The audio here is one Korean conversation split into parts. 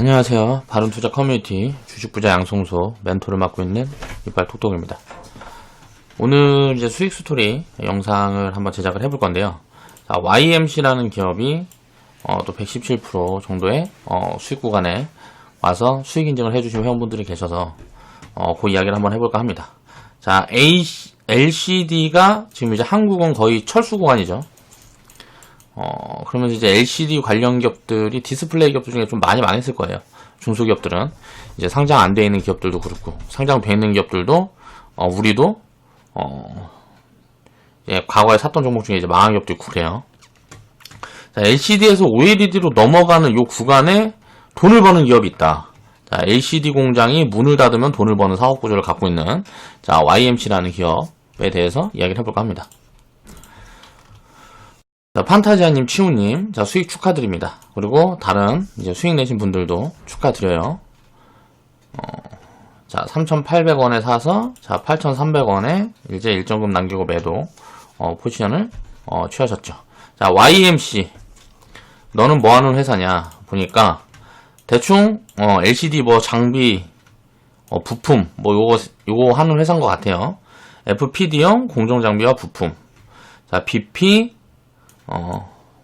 안녕하세요. 바른투자 커뮤니티 주식부자 양성소 멘토를 맡고 있는 이빨 톡톡입니다. 오늘 이제 수익 스토리 영상을 한번 제작을 해볼 건데요. 자, YMC라는 기업이 또 117% 정도의 수익 구간에 와서 수익 인증을 해주신 회원분들이 계셔서 그 이야기를 한번 해볼까 합니다. 자, LCD가 지금 이제 한국은 거의 철수 구간이죠. 그러면 이제 LCD 관련 기업들이 디스플레이 기업들 중에 좀 많이 망했을 거예요. 중소기업들은. 이제 상장 안 돼 있는 기업들도 그렇고, 상장 돼 있는 기업들도, 우리도, 예, 과거에 샀던 종목 중에 이제 망한 기업도 있고 그래요. 자, LCD에서 OLED로 넘어가는 요 구간에 돈을 버는 기업이 있다. 자, LCD 공장이 문을 닫으면 돈을 버는 사업 구조를 갖고 있는, 자, YMC라는 기업에 대해서 이야기를 해볼까 합니다. 자, 판타지아님, 치우님, 자, 수익 축하드립니다. 그리고 다른 이제 수익 내신 분들도 축하드려요. 자, 3,800원에 사서, 자, 8,300원에 이제 일정금 남기고 매도, 포지션을, 취하셨죠. 자, YMC. 너는 뭐 하는 회사냐? 보니까, 대충, LCD 뭐 장비, 부품, 뭐 요거 하는 회사인 것 같아요. FPD용 공정장비와 부품. 자, BP,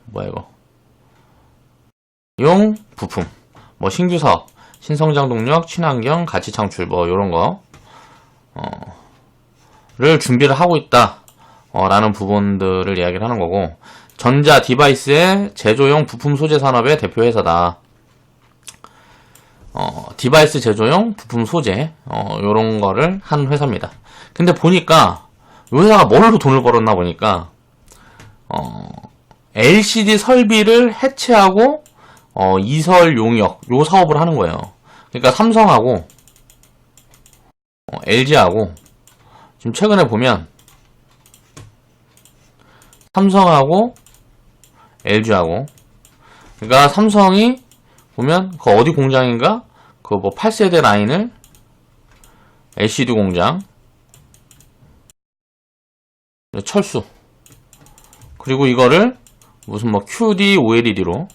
뭐야 이거 용 부품 뭐 신규 사업 신성장 동력 친환경 가치 창출 뭐 요런 거를 준비를 하고 있다 라는 부분들을 이야기를 하는 거고, 전자 디바이스의 제조용 부품 소재 산업의 대표 회사다. 디바이스 제조용 부품 소재 요런 거를 하는 회사입니다. 근데 보니까 이 회사가 뭘로 돈을 벌었나 보니까 LCD 설비를 해체하고 이설 용역 요 사업을 하는 거예요. 그러니까 삼성하고 LG하고 지금 최근에 보면 삼성하고 LG하고, 그러니까 삼성이 보면 그 어디 공장인가 그 뭐 8세대 라인을 LCD 공장 철수, 그리고 이거를 무슨 뭐 QD, OLED로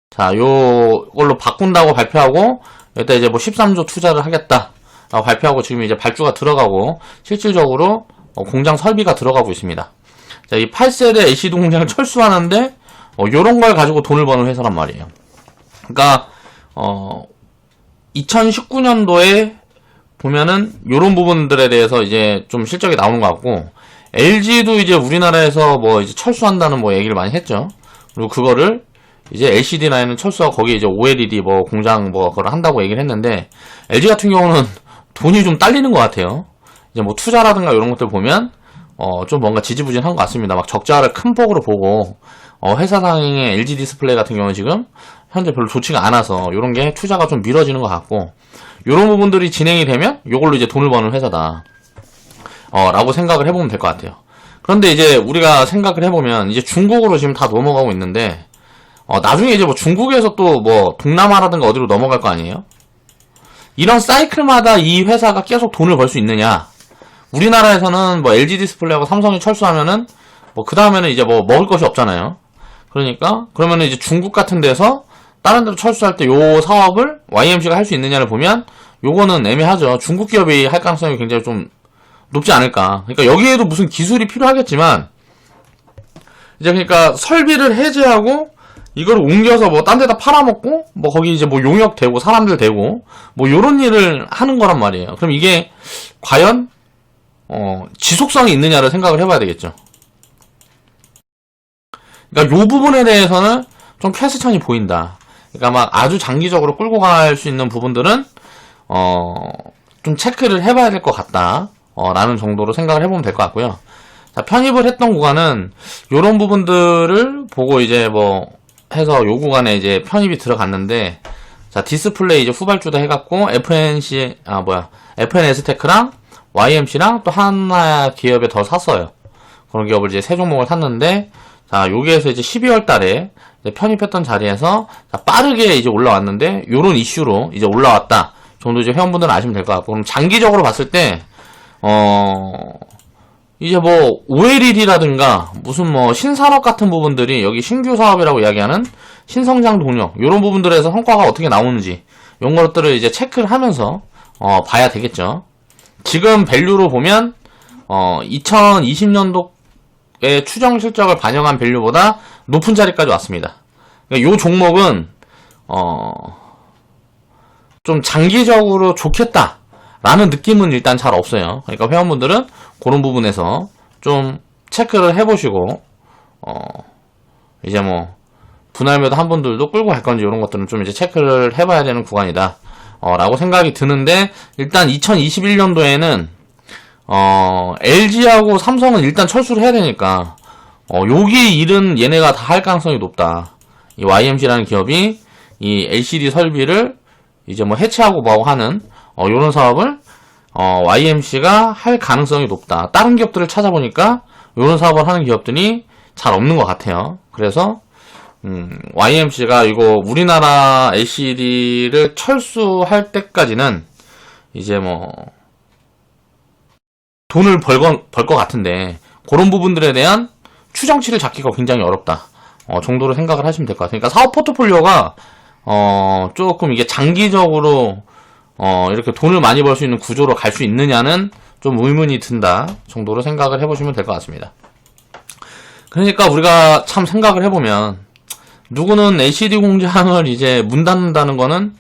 자, 요걸로 바꾼다고 발표하고, 일단 이제 뭐 13조 투자를 하겠다 라고 발표하고 지금 이제 발주가 들어가고 실질적으로 공장 설비가 들어가고 있습니다. 자, 이 8세대 LCD 공장을 철수하는데 요런 걸 가지고 돈을 버는 회사란 말이에요. 그러니까 2019년도에 보면은 요런 부분들에 대해서 이제 좀 실적이 나오는 것 같고, LG도 이제 우리나라에서 뭐 이제 철수한다는 뭐 얘기를 많이 했죠. 그리고 그거를 이제 LCD 라인은 철수하고 거기에 이제 OLED 뭐 공장 뭐 그걸 한다고 얘기를 했는데, LG 같은 경우는 돈이 좀 딸리는 것 같아요. 이제 뭐 투자라든가 이런 것들 보면 좀 뭔가 지지부진한 것 같습니다. 막 적자를 큰 폭으로 보고 회사상의 LG 디스플레이 같은 경우는 지금 현재 별로 좋지가 않아서 이런 게 투자가 좀 미뤄지는 것 같고, 이런 부분들이 진행이 되면 이걸로 이제 돈을 버는 회사다 라고 생각을 해보면 될 것 같아요. 그런데 이제 우리가 생각을 해보면 이제 중국으로 지금 다 넘어가고 있는데, 나중에 이제 뭐 중국에서 또 뭐 동남아라든가 어디로 넘어갈 거 아니에요? 이런 사이클마다 이 회사가 계속 돈을 벌 수 있느냐? 우리나라에서는 뭐 LG 디스플레이하고 삼성이 철수하면은 뭐 그 다음에는 이제 뭐 먹을 것이 없잖아요. 그러니까 그러면은 이제 중국 같은 데서 다른 데로 철수할 때 요 사업을 YMC가 할 수 있느냐를 보면 요거는 애매하죠. 중국 기업이 할 가능성이 굉장히 좀 높지 않을까. 그러니까 여기에도 무슨 기술이 필요하겠지만, 이제 그러니까 설비를 해제하고 이걸 옮겨서 뭐 딴 데다 팔아먹고 뭐 거기 이제 뭐 용역 되고 사람들 되고 뭐 요런 일을 하는 거란 말이에요. 그럼 이게 과연 지속성이 있느냐를 생각을 해봐야 되겠죠. 그러니까 요 부분에 대해서는 좀 퀘스천이 보인다. 그러니까 막 아주 장기적으로 끌고 갈 수 있는 부분들은 좀 체크를 해봐야 될 것 같다 라는 정도로 생각을 해보면 될 것 같고요. 자, 편입을 했던 구간은 요런 부분들을 보고 이제 뭐 해서 요 구간에 이제 편입이 들어갔는데, 자, 디스플레이 이제 후발주다 해갖고 FNS테크랑 YMC랑 또 하나 기업에 더 샀어요. 그런 기업을 이제 세 종목을 샀는데, 자, 여기에서 이제 12월 달에 이제 편입했던 자리에서 자, 빠르게 이제 올라왔는데, 요런 이슈로 이제 올라왔다 정도 이제 회원분들은 아시면 될 것 같고, 그럼 장기적으로 봤을 때 이제 뭐 OLED라든가 무슨 뭐 신산업 같은 부분들이 여기 신규 사업이라고 이야기하는 신성장 동력 이런 부분들에서 성과가 어떻게 나오는지 이런 것들을 이제 체크를 하면서 봐야 되겠죠. 지금 밸류로 보면 2020년도의 추정 실적을 반영한 밸류보다 높은 자리까지 왔습니다. 그러니까 이 종목은 좀 장기적으로 좋겠다라는 느낌은 일단 잘 없어요. 그러니까 회원분들은 그런 부분에서 좀 체크를 해보시고 이제 뭐 분할매도 한 분들도 끌고 갈 건지 이런 것들은 좀 이제 체크를 해봐야 되는 구간이다 라고 생각이 드는데, 일단 2021년도에는 LG하고 삼성은 일단 철수를 해야 되니까 여기 일은 얘네가 다 할 가능성이 높다. 이 YMC라는 기업이 이 LCD 설비를 이제 뭐 해체하고 뭐하고 하는 요런 사업을 YMC가 할 가능성이 높다. 다른 기업들을 찾아보니까 요런 사업을 하는 기업들이 잘 없는 것 같아요. 그래서 YMC가 이거 우리나라 LCD를 철수할 때까지는 이제 뭐 돈을 벌 것 같은데, 그런 부분들에 대한 추정치를 잡기가 굉장히 어렵다 정도로 생각을 하시면 될 것 같아요. 그러니까 사업 포트폴리오가 조금 이게 장기적으로 이렇게 돈을 많이 벌 수 있는 구조로 갈 수 있느냐는 좀 의문이 든다 정도로 생각을 해보시면 될 것 같습니다. 그러니까 우리가 참 생각을 해보면, 누구는 LCD 공장을 이제 문 닫는다는 거는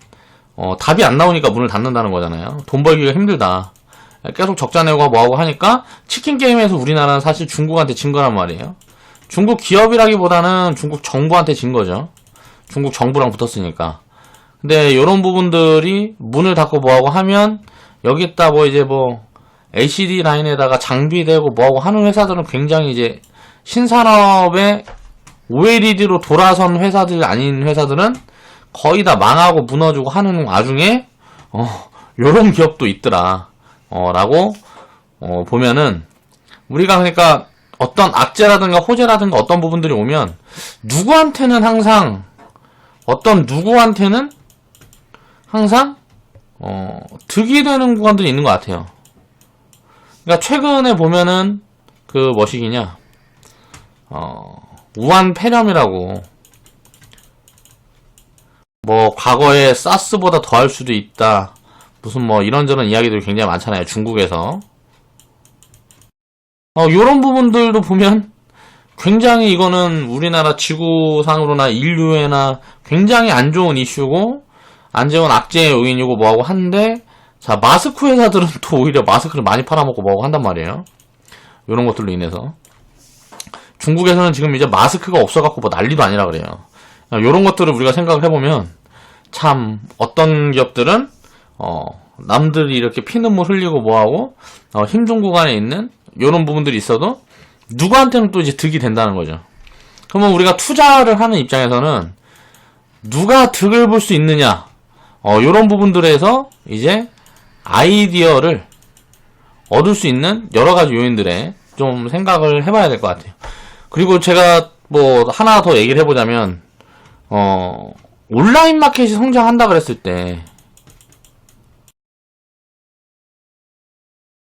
답이 안 나오니까 문을 닫는다는 거잖아요. 돈 벌기가 힘들다. 계속 적자 내고 뭐하고 하니까 치킨 게임에서 우리나라는 사실 중국한테 진 거란 말이에요. 중국 기업이라기보다는 중국 정부한테 진 거죠. 중국 정부랑 붙었으니까. 근데 이런 부분들이 문을 닫고 뭐하고 하면, 여기다 뭐 이제 뭐 LCD 라인에다가 장비대고 뭐하고 하는 회사들은 굉장히 이제 신산업의 OLED로 돌아선 회사들 아닌 회사들은 거의 다 망하고 무너지고 하는 와중에 요런 기업도 있더라 라고 보면은, 우리가 그러니까 어떤 악재라든가 호재라든가 어떤 부분들이 오면 누구한테는 항상 득이 되는 구간들이 있는 것 같아요. 그러니까 최근에 보면은 그 뭐시기냐 우한 폐렴이라고, 뭐 과거에 사스보다 더할 수도 있다, 무슨 뭐 이런저런 이야기들이 굉장히 많잖아요, 중국에서. 요런 부분들도 보면 굉장히 이거는 우리나라 지구상으로나 인류에나 굉장히 안 좋은 이슈고 안 좋은 악재의 요인이고 뭐하고 한데, 자, 마스크 회사들은 또 오히려 마스크를 많이 팔아먹고 뭐하고 한단 말이에요. 요런 것들로 인해서 중국에서는 지금 이제 마스크가 없어갖고 뭐 난리도 아니라 그래요. 요런 것들을 우리가 생각을 해보면, 참 어떤 기업들은 남들이 이렇게 피눈물 흘리고 뭐하고 힘든 구간에 있는 요런 부분들이 있어도 누구한테는 또 이제 득이 된다는 거죠. 그러면 우리가 투자를 하는 입장에서는 누가 득을 볼 수 있느냐, 요런 부분들에서 이제 아이디어를 얻을 수 있는 여러 가지 요인들에 좀 생각을 해봐야 될 것 같아요. 그리고 제가 뭐 하나 더 얘기를 해보자면, 온라인 마켓이 성장한다 그랬을 때,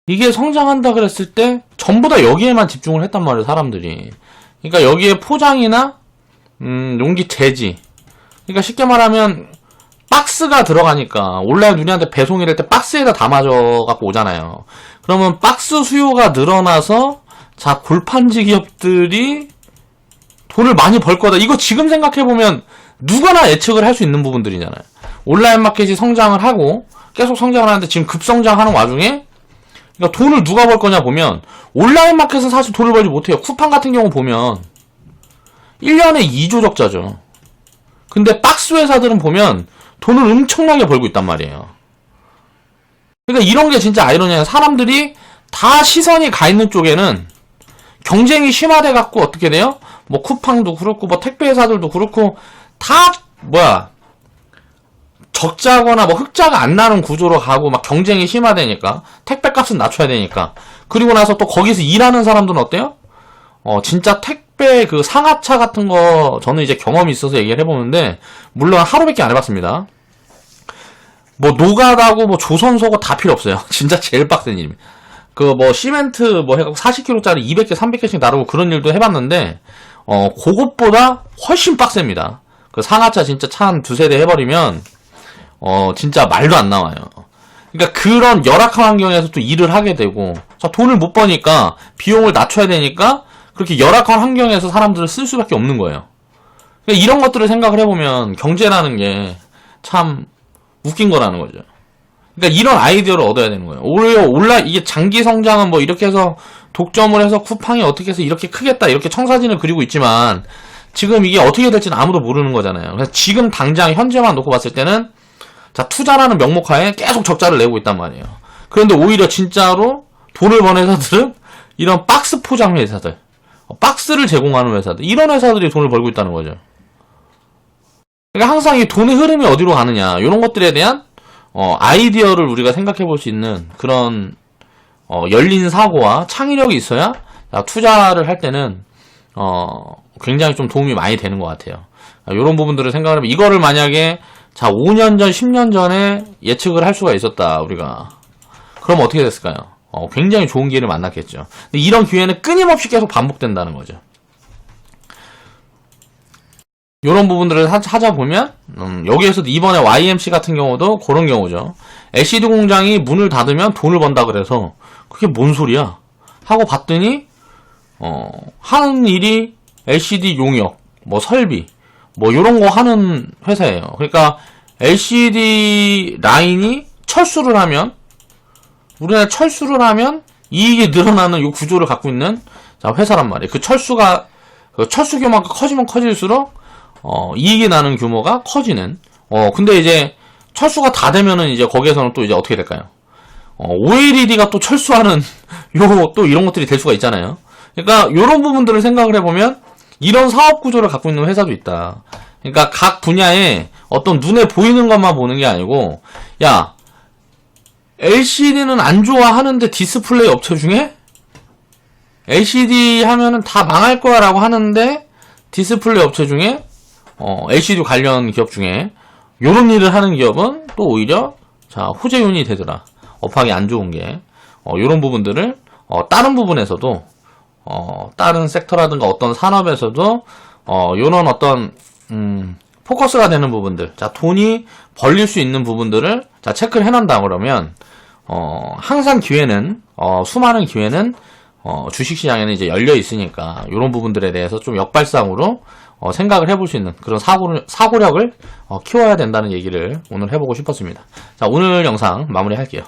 이게 성장한다 그랬을 때 전부 다 여기에만 집중을 했단 말이에요, 사람들이. 그러니까 여기에 포장이나 용기 재지, 그러니까 쉽게 말하면 박스가 들어가니까 온라인 우리한테 배송이 될 때 박스에다 담아져 갖고 오잖아요. 그러면 박스 수요가 늘어나서, 자, 골판지 기업들이 돈을 많이 벌 거다. 이거 지금 생각해보면 누구나 예측을 할 수 있는 부분들이잖아요. 온라인 마켓이 성장을 하고 계속 성장을 하는데 지금 급성장하는 와중에, 그러니까 돈을 누가 벌 거냐 보면, 온라인 마켓은 사실 돈을 벌지 못해요. 쿠팡 같은 경우 보면 1년에 2조 적자죠. 근데 박스 회사들은 보면 돈을 엄청나게 벌고 있단 말이에요. 그러니까 이런 게 진짜 아이러니해요. 사람들이 다 시선이 가 있는 쪽에는 경쟁이 심화돼 갖고 어떻게 돼요? 뭐 쿠팡도 그렇고 뭐 택배 회사들도 그렇고 다 적자거나 뭐 흑자가 안 나는 구조로 가고, 막 경쟁이 심화되니까 택배값은 낮춰야 되니까. 그리고 나서 또 거기서 일하는 사람들은 어때요? 진짜 택배 그 상하차 같은 거 저는 이제 경험이 있어서 얘기를 해보는데, 물론 하루밖에 안 해봤습니다. 뭐 노가다고 뭐 조선소고 다 필요 없어요. 진짜 제일 빡센 일입니다. 그 뭐 시멘트 뭐 해갖고 40kg짜리 200개, 300개씩 나르고 그런 일도 해봤는데, 그것보다 훨씬 빡셉니다. 그 상하차 진짜 차 한 두세 대 해버리면, 진짜 말도 안 나와요. 그러니까 그런 열악한 환경에서 또 일을 하게 되고, 자, 돈을 못 버니까 비용을 낮춰야 되니까 그렇게 열악한 환경에서 사람들을 쓸 수밖에 없는 거예요. 그러니까 이런 것들을 생각을 해보면 경제라는 게 참 웃긴 거라는 거죠. 그러니까 이런 아이디어를 얻어야 되는 거예요. 오히려 이게 장기 성장은 뭐 이렇게 해서 독점을 해서 쿠팡이 어떻게 해서 이렇게 크겠다 이렇게 청사진을 그리고 있지만 지금 이게 어떻게 될지는 아무도 모르는 거잖아요. 그래서 지금 당장 현재만 놓고 봤을 때는 자, 투자라는 명목하에 계속 적자를 내고 있단 말이에요. 그런데 오히려 진짜로 돈을 버는 회사들은 이런 박스 포장 회사들, 박스를 제공하는 회사들, 이런 회사들이 돈을 벌고 있다는 거죠. 그러니까 항상 이 돈의 흐름이 어디로 가느냐, 이런 것들에 대한 아이디어를 우리가 생각해 볼 수 있는 그런 열린 사고와 창의력이 있어야 투자를 할 때는 굉장히 좀 도움이 많이 되는 것 같아요. 이런 부분들을 생각을 하면 이거를 만약에 자 5년 전, 10년 전에 예측을 할 수가 있었다 우리가. 그럼 어떻게 됐을까요? 굉장히 좋은 기회를 만났겠죠. 근데 이런 기회는 끊임없이 계속 반복된다는 거죠. 이런 부분들을 찾아보면 여기에서도 이번에 YMC 같은 경우도 그런 경우죠. LCD 공장이 문을 닫으면 돈을 번다 그래서 그게 뭔 소리야? 하고 봤더니 하는 일이 LCD 용역, 뭐 설비, 뭐 요런 거 하는 회사예요. 그러니까 LCD 라인이 철수를 하면 우리나라 철수를 하면 이익이 늘어나는 이 구조를 갖고 있는 회사란 말이에요. 그 철수가 철수 규모가 커지면 커질수록 이익이 나는 규모가 커지는. 근데 이제 철수가 다 되면은 이제 거기에서는 또 이제 어떻게 될까요? OLED가 또 철수하는 또 이런 것들이 될 수가 있잖아요. 그러니까 이런 부분들을 생각을 해보면 이런 사업 구조를 갖고 있는 회사도 있다. 그러니까 각 분야에 어떤 눈에 보이는 것만 보는 게 아니고, 야, LCD는 안 좋아하는데 디스플레이 업체 중에 LCD 하면은 다 망할 거야 라고 하는데 디스플레이 업체 중에 LCD 관련 기업 중에 요런 일을 하는 기업은 또 오히려 자 호재윤이 되더라. 업황이 안 좋은 게 요런 부분들을 다른 부분에서도 다른 섹터라든가 어떤 산업에서도 요런 어떤 포커스가 되는 부분들, 자 돈이 벌릴 수 있는 부분들을 자 체크를 해낸다 그러면 항상 기회는 수많은 기회는 주식시장에는 이제 열려 있으니까 요런 부분들에 대해서 좀 역발상으로 생각을 해볼 수 있는 그런 사고력을 키워야 된다는 얘기를 오늘 해보고 싶었습니다. 자, 오늘 영상 마무리할게요.